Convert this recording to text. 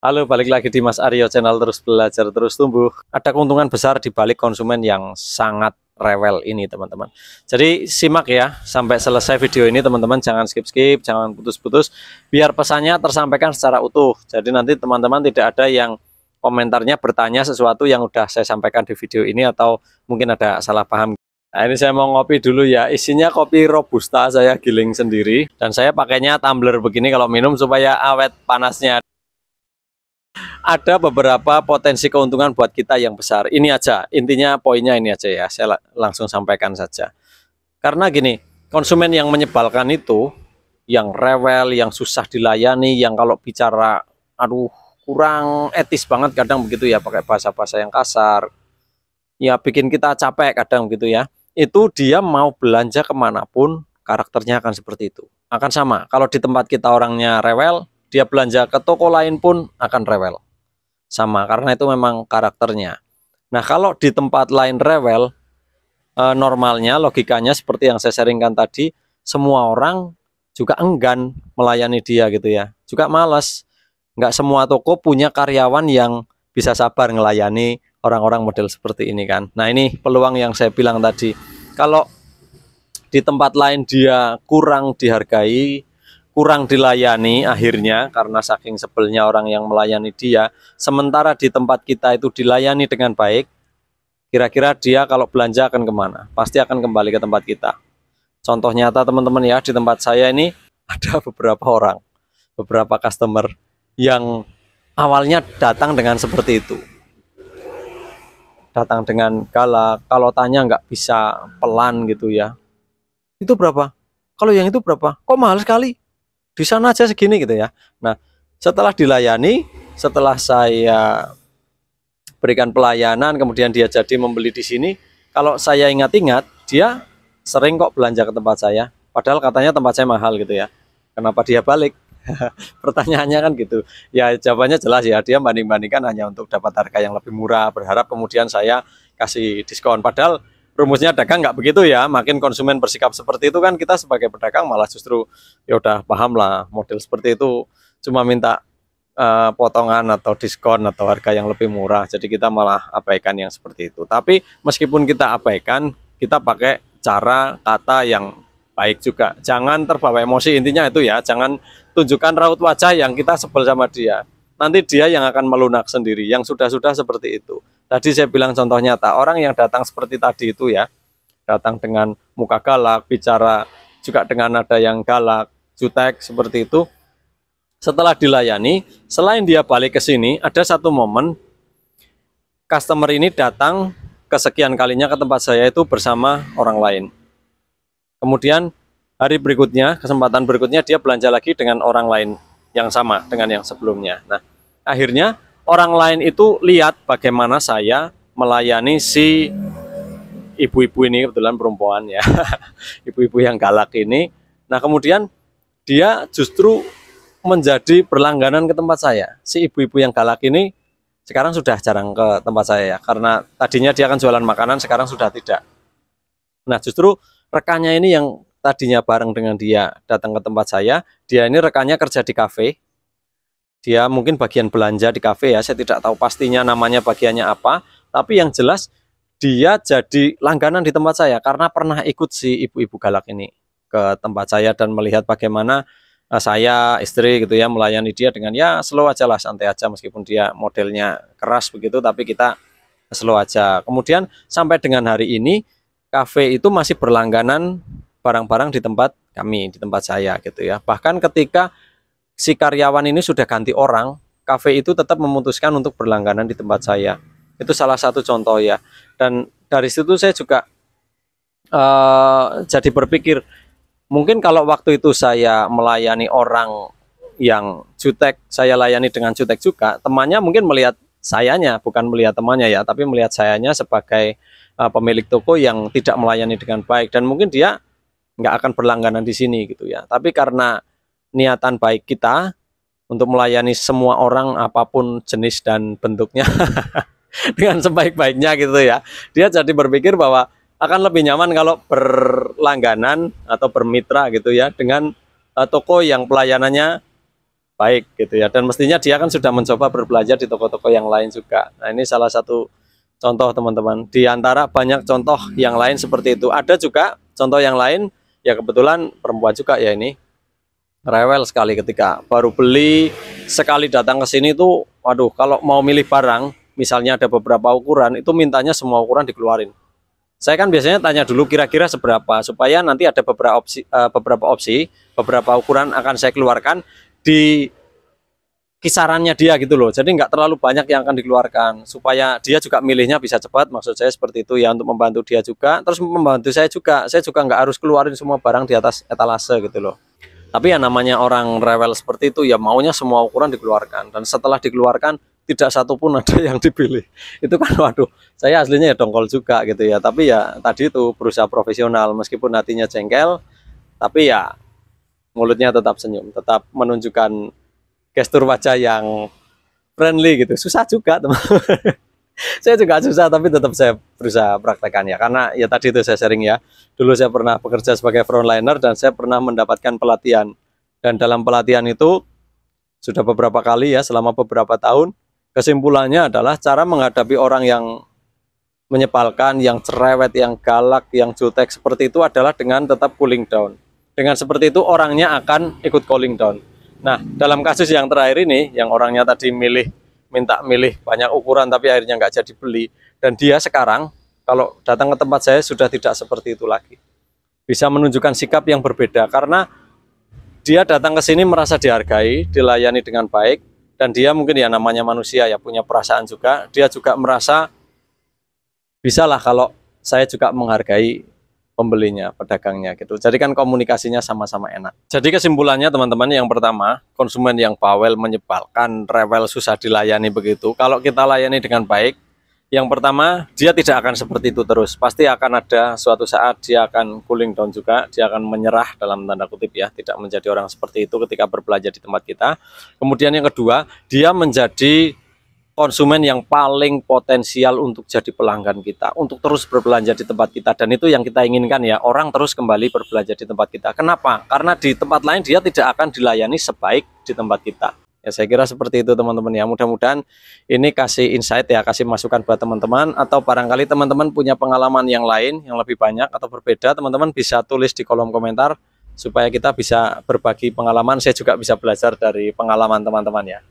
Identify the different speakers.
Speaker 1: Halo, balik lagi di Mas Aryo channel terus belajar terus tumbuh. Ada keuntungan besar di balik konsumen yang sangat rewel ini, teman-teman. Jadi simak ya sampai selesai video ini, teman-teman. Jangan skip-skip, jangan putus-putus, biar pesannya tersampaikan secara utuh. Jadi nanti teman-teman tidak ada yang komentarnya bertanya sesuatu yang udah saya sampaikan di video ini atau mungkin ada salah paham. Nah, ini saya mau ngopi dulu ya. Isinya kopi robusta, saya giling sendiri dan saya pakainya tumbler begini kalau minum supaya awet panasnya. Ada beberapa potensi keuntungan buat kita yang besar. Ini aja, intinya poinnya ini aja ya, saya langsung sampaikan saja. Karena gini, konsumen yang menyebalkan itu, yang rewel, yang susah dilayani, yang kalau bicara, aduh, kurang etis banget kadang begitu ya, pakai bahasa-bahasa yang kasar, ya bikin kita capek kadang gitu ya. Itu dia mau belanja kemanapun, karakternya akan seperti itu. Akan sama, kalau di tempat kita orangnya rewel, dia belanja ke toko lain pun akan rewel. Sama, karena itu memang karakternya. Nah, kalau di tempat lain rewel, normalnya logikanya seperti yang saya sharingkan tadi, semua orang juga enggan melayani dia gitu ya, juga malas. Nggak semua toko punya karyawan yang bisa sabar melayani orang-orang model seperti ini kan. Nah, ini peluang yang saya bilang tadi. Kalau di tempat lain dia kurang dihargai, kurang dilayani akhirnya karena saking sebelnya orang yang melayani dia, sementara di tempat kita itu dilayani dengan baik, kira-kira dia kalau belanja akan kemana? Pasti akan kembali ke tempat kita. Contoh nyata teman-teman ya, di tempat saya ini ada beberapa orang, beberapa customer yang awalnya datang dengan seperti itu, datang dengan galak, kalau tanya nggak bisa pelan gitu ya, itu berapa? Kalau yang itu berapa? Kok mahal sekali? Di sana aja segini gitu ya. Nah, setelah dilayani, setelah saya berikan pelayanan, kemudian dia jadi membeli di sini, kalau saya ingat-ingat, dia sering kok belanja ke tempat saya, padahal katanya tempat saya mahal gitu ya. Kenapa dia balik? Pertanyaannya kan gitu. Ya jawabannya jelas ya, dia banding-bandingkan hanya untuk dapat harga yang lebih murah, berharap kemudian saya kasih diskon. Padahal rumusnya dagang nggak begitu ya. Makin konsumen bersikap seperti itu kan kita sebagai pedagang malah justru ya udah paham lah, model seperti itu cuma minta potongan atau diskon atau harga yang lebih murah. Jadi kita malah abaikan yang seperti itu. Tapi meskipun kita abaikan, kita pakai cara kata yang baik juga. Jangan terbawa emosi, intinya itu ya. Jangan tunjukkan raut wajah yang kita sebel sama dia. Nanti dia yang akan melunak sendiri, yang sudah-sudah seperti itu. Tadi saya bilang contoh nyata, orang yang datang seperti tadi itu ya, datang dengan muka galak, bicara juga dengan nada yang galak, jutek seperti itu. Setelah dilayani, selain dia balik ke sini, ada satu momen customer ini datang kesekian kalinya ke tempat saya itu bersama orang lain. Kemudian hari berikutnya, kesempatan berikutnya dia belanja lagi dengan orang lain yang sama dengan yang sebelumnya. Nah, akhirnya orang lain itu lihat bagaimana saya melayani si ibu-ibu ini, kebetulan perempuan ya, ibu-ibu yang galak ini. Nah, kemudian dia justru menjadi berlangganan ke tempat saya. Si ibu-ibu yang galak ini sekarang sudah jarang ke tempat saya ya, karena tadinya dia akan jualan makanan, sekarang sudah tidak. Nah, justru rekannya ini yang tadinya bareng dengan dia datang ke tempat saya, dia ini rekannya kerja di kafe. Dia mungkin bagian belanja di kafe ya, saya tidak tahu pastinya namanya bagiannya apa, tapi yang jelas dia jadi langganan di tempat saya karena pernah ikut si ibu-ibu galak ini ke tempat saya dan melihat bagaimana saya istri gitu ya melayani dia dengan ya slow aja lah, santai aja, meskipun dia modelnya keras begitu tapi kita slow aja. Kemudian sampai dengan hari ini kafe itu masih berlangganan barang-barang di tempat kami, di tempat saya gitu ya. Bahkan ketika si karyawan ini sudah ganti orang, kafe itu tetap memutuskan untuk berlangganan di tempat saya. Itu salah satu contoh ya. Dan dari situ saya juga jadi berpikir, mungkin kalau waktu itu saya melayani orang yang jutek, saya layani dengan jutek juga, temannya mungkin melihat sayanya, bukan melihat temannya ya, tapi melihat sayanya sebagai pemilik toko yang tidak melayani dengan baik, dan mungkin dia nggak akan berlangganan di sini gitu ya. Tapi karena niatan baik kita untuk melayani semua orang apapun jenis dan bentuknya dengan sebaik-baiknya gitu ya, dia jadi berpikir bahwa akan lebih nyaman kalau berlangganan atau bermitra gitu ya dengan toko yang pelayanannya baik gitu ya. Dan mestinya dia kan sudah mencoba berbelanja di toko-toko yang lain juga. Nah, ini salah satu contoh teman-teman. Di antara banyak contoh yang lain seperti itu. Ada juga contoh yang lain, ya kebetulan perempuan juga ya ini. Rewel sekali ketika baru beli, sekali datang ke sini tuh, waduh, kalau mau milih barang, misalnya ada beberapa ukuran, itu mintanya semua ukuran dikeluarin. Saya kan biasanya tanya dulu kira-kira seberapa, supaya nanti ada beberapa opsi, beberapa ukuran akan saya keluarkan di kisarannya dia gitu loh. Jadi nggak terlalu banyak yang akan dikeluarkan, supaya dia juga milihnya bisa cepat. Maksud saya seperti itu ya, untuk membantu dia juga, terus membantu saya juga. Saya juga nggak harus keluarin semua barang di atas etalase gitu loh. Tapi ya namanya orang rewel seperti itu ya, maunya semua ukuran dikeluarkan, dan setelah dikeluarkan tidak satu pun ada yang dipilih. Itu kan waduh, saya aslinya ya dongkol juga gitu ya. Tapi ya tadi itu berusaha profesional, meskipun hatinya jengkel, tapi ya mulutnya tetap senyum, tetap menunjukkan gestur wajah yang friendly gitu. Susah juga teman. Saya juga susah, tapi tetap saya berusaha praktekkan ya, karena ya tadi itu saya sharing ya. Dulu saya pernah bekerja sebagai frontliner dan saya pernah mendapatkan pelatihan, dan dalam pelatihan itu sudah beberapa kali ya, selama beberapa tahun. Kesimpulannya adalah cara menghadapi orang yang menyepalkan, yang cerewet, yang galak, yang jutek seperti itu adalah dengan tetap cooling down. Dengan seperti itu orangnya akan ikut cooling down. Nah, dalam kasus yang terakhir ini, yang orangnya tadi minta milih banyak ukuran tapi akhirnya nggak jadi beli, dan dia sekarang kalau datang ke tempat saya sudah tidak seperti itu lagi. Bisa menunjukkan sikap yang berbeda, karena dia datang ke sini merasa dihargai, dilayani dengan baik, dan dia mungkin ya namanya manusia ya, punya perasaan juga. Dia juga merasa bisalah kalau saya juga menghargai pembelinya, pedagangnya gitu. Jadi kan komunikasinya sama-sama enak. Jadi kesimpulannya teman-teman, yang pertama, konsumen yang bawel, menyebalkan, rewel, susah dilayani begitu, kalau kita layani dengan baik, yang pertama, dia tidak akan seperti itu terus. Pasti akan ada suatu saat dia akan cooling down juga, dia akan menyerah dalam tanda kutip ya, tidak menjadi orang seperti itu ketika berbelanja di tempat kita. Kemudian yang kedua, dia menjadi konsumen yang paling potensial untuk jadi pelanggan kita, untuk terus berbelanja di tempat kita, dan itu yang kita inginkan ya, orang terus kembali berbelanja di tempat kita. Kenapa? Karena di tempat lain dia tidak akan dilayani sebaik di tempat kita. Ya, saya kira seperti itu teman-teman ya. Mudah-mudahan ini kasih insight ya, kasih masukan buat teman-teman, atau barangkali teman-teman punya pengalaman yang lain yang lebih banyak atau berbeda, teman-teman bisa tulis di kolom komentar supaya kita bisa berbagi pengalaman. Saya juga bisa belajar dari pengalaman teman-teman ya.